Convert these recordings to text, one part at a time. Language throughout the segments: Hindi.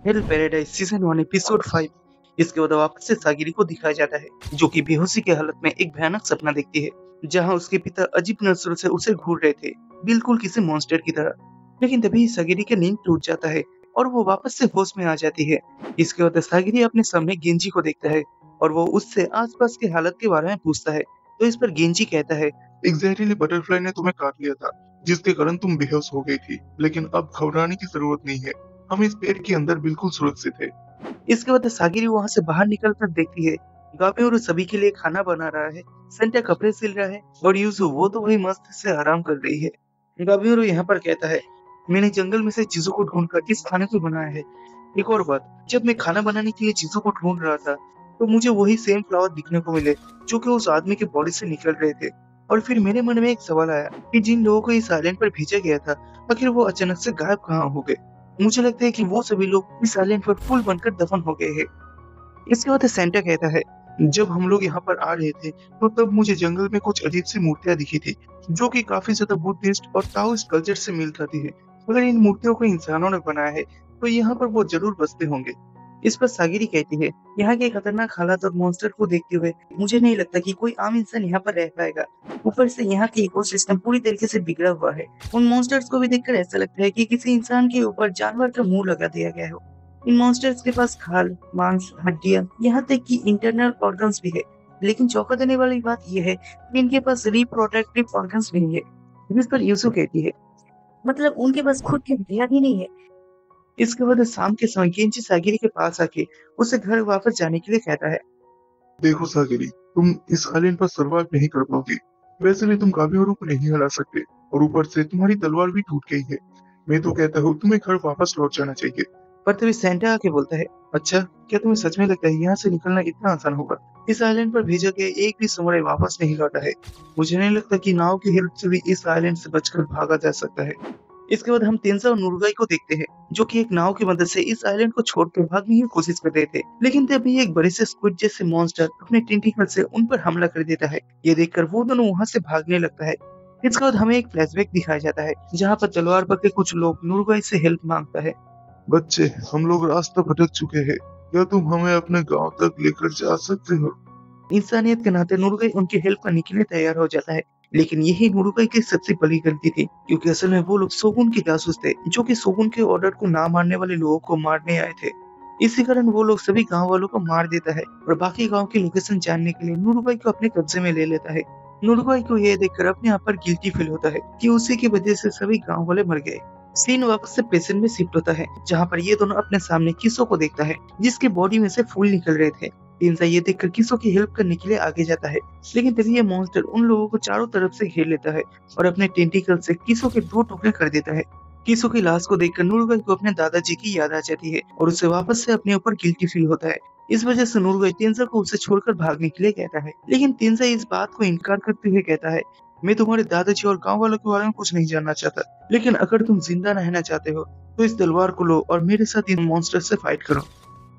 Hello paradise season 1 episode 5। इसके बाद वापस से सागिरी को दिखाया जाता है जो कि बेहोशी की हालत में एक भयानक सपना देखती है जहां उसके पिता अजीब नजरों से उसे घूर रहे थे, बिल्कुल किसी मॉन्स्टर की तरह। लेकिन तभी सागिरी का नींद टूट जाता है और वो वापस से होश में आ जाती है। इसके बाद सागिरी अपने सामने गेंजी को देखता है और वो उससे आसपास की हालत के बारे में पूछता है। तो इस पर गेंजी कहता है, एक जहरीले बटरफ्लाई ने तुम्हें काट लिया था, जिसके कारण तुम बेहोश हो गई थी। लेकिन अब घबराने की जरूरत नहीं है, हम इस पेड़ के अंदर बिल्कुल सुरक्षित है। इसके बाद सागिरी वहां से बाहर निकलकर देखती है गापियोरो सभी के लिए खाना बना रहा है, सेंटा कपड़े सिल रहा है और यूजू वो तो वही मस्त से आराम कर रही है। गापियोरो यहाँ पर कहता है, मैंने जंगल में से चीजों को ढूंढकर इस खाने को बनाया है। एक और बात, जब मैं खाना बनाने के लिए चीजों को ढूंढ रहा था तो मुझे वही सेम फ्लावर दिखने को मिले जो कि उस आदमी के बॉडी से निकल रहे थे। और फिर मेरे मन में एक सवाल आया कि जिन लोगों को इस आइलैंड पर भेजा गया था आखिर वो अचानक से गायब कहाँ हो गए। मुझे लगता है कि वो सभी लोग इस आइलैंड पर फूल बनकर दफन हो गए हैं। इसके बाद सेंटा कहता है, जब हम लोग यहाँ पर आ रहे थे तो तब मुझे जंगल में कुछ अजीब सी मूर्तियां दिखी थी जो कि काफी ज्यादा बुद्धिस्ट और ताओइस्ट कल्चर से मेल खाती है। अगर इन मूर्तियों को इंसानों ने बनाया है तो यहाँ पर वो जरूर बसते होंगे। इस पर सागिरी कहती है, यहाँ के खतरनाक हालात और मॉन्स्टर को देखते हुए मुझे नहीं लगता कि कोई आम इंसान यहाँ पर रह पाएगा। ऊपर से यहाँ की इकोसिस्टम पूरी तरीके से बिगड़ा हुआ है। उन मॉन्स्टर्स को भी देखकर ऐसा लगता है कि किसी इंसान के ऊपर जानवर का मुंह लगा दिया गया हो। इन मॉन्स्टर्स के पास खाल, मांस, हड्डियां, यहाँ तक कि इंटरनल ऑर्गन्स भी है। लेकिन चौंका देने वाली बात यह है कि इनके पास रिप्रोडक्टिव ऑर्गन्स भी नहीं है। जिस पर यूसु कहती है, मतलब उनके पास खुद की हड्डियां भी नहीं है। इसके बाद शाम के समय केंची सागिरी के पास आके उसे घर वापस जाने के लिए कहता है। देखो सागरी, तुम इस आइलैंड पर सरवाइव नहीं कर पाओगी। वैसे भी तुम काबियों को नहीं हरा सकते, और ऊपर से तुम्हारी तलवार भी टूट गई है। मैं तो कहता हूँ तुम्हें घर वापस लौट जाना चाहिए। पर तभी सेंटा आके बोलता है, अच्छा क्या तुम्हें सच में लगता है यहाँ से निकलना इतना आसान होगा? इस आइलैंड पर भेजा गया एक भी समुराई वापस नहीं लौटा है। मुझे नहीं लगता कि नाव की हेल्प से भी इस आइलैंड से बचकर भागा जा सकता है। इसके बाद हम तेंसा और नुरुगाई को देखते हैं जो कि एक नाव की मदद से इस आइलैंड को छोड़कर भागने की कोशिश कर रहे थे। लेकिन तभी एक बड़े से स्क्विड जैसे मॉन्स्टर अपने टेंटिकल से उन पर हमला कर देता है। ये देखकर वो दोनों वहां से भागने लगता है। इसके बाद हमें एक फ्लैशबैक दिखाया जाता है जहाँ पर तलवार पर के कुछ लोग नुरुगाई से हेल्प मांगता है। बच्चे, हम लोग रास्ता भटक चुके हैं। क्या तुम हमें अपने गांव तक लेकर जा सकते हो? इंसानियत के नाते नुरुगाई उनकी हेल्प करने के लिए तैयार हो जाता है। लेकिन यही नुरुगाई की सबसे बड़ी गलती थी क्योंकि असल में वो लोग शोगुन के जासूस थे जो कि शोगुन के ऑर्डर को ना मानने वाले लोगों को मारने आए थे। इसी कारण वो लोग सभी गांव वालों को मार देता है और बाकी गांव की लोकेशन जानने के लिए नुरुगाई को अपने कब्जे में ले लेता है। नुरुगाई को यह देखकर अपने आप पर गिल्टी फील होता है कि उसी की वजह से सभी गांव वाले मर गए। सीन वापस से पेशेंट में शिफ्ट होता है जहाँ पर ये दोनों अपने सामने किसो को देखता है जिसके बॉडी में से फूल निकल रहे थे। इंसा ये देखकर किसो की हेल्प करने के लिए आगे जाता है। लेकिन तभी ये मॉन्स्टर उन लोगों को चारों तरफ से घेर लेता है और अपने टेंटिकल से किसो के 2 टुकड़े कर देता है। किसो की लाश को देखकर नुरुगाई को अपने दादाजी की याद आ जाती है और उसे वापस से अपने ऊपर गिल्टी फील होता है। इस वजह से नुरुगाई तेंसा को उसे छोड़कर भागने के लिए कहता है। लेकिन तेंसा इस बात को इनकार करते हुए कहता है, मैं तुम्हारे दादाजी और गांव वालों के बारे में कुछ नहीं जानना चाहता, लेकिन अगर तुम जिंदा रहना चाहते हो तो इस तलवार को लो और मेरे साथ इन मॉन्स्टर से फाइट करो।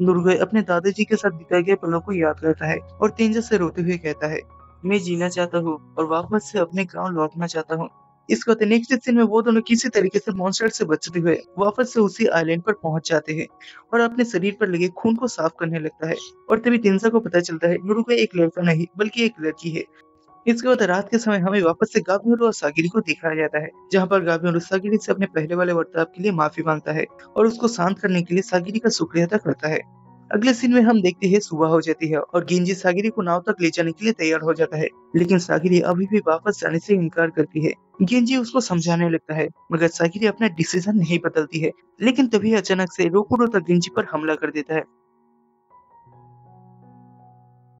नुरुगाई अपने दादाजी के साथ बिताए गए पलों को याद करता है और तेंजा से रोते हुए कहता है, मैं जीना चाहता हूँ और वापस से अपने गांव लौटना चाहता हूँ। इसके बाद नेक्स्ट सीन में वो दोनों किसी तरीके से मॉन्स्टर से बचते हुए वापस से उसी आइलैंड पर पहुंच जाते हैं और अपने शरीर पर लगे खून को साफ करने लगता है। और तभी तेंजा को पता चलता है नुरुगाई एक लड़का नहीं बल्कि एक लड़की है। इसके बाद रात के समय हमें वापस से गाबियोरो और सागिरी को दिखाया जाता है जहाँ पर गाबियोरो सागिरी से अपने पहले वाले बर्ताव के लिए माफी मांगता है और उसको शांत करने के लिए सागिरी का शुक्रिया अदा करता है। अगले सीन में हम देखते हैं सुबह हो जाती है और गेंजी सागिरी को नाव तक ले जाने के लिए तैयार हो जाता है। लेकिन सागिरी अभी भी वापस जाने से इनकार करती है। गेंजी उसको समझाने लगता है मगर सागिरी अपना डिसीजन नहीं बदलती है। लेकिन तभी अचानक से रोकुरो तक गेंजी पर हमला कर देता है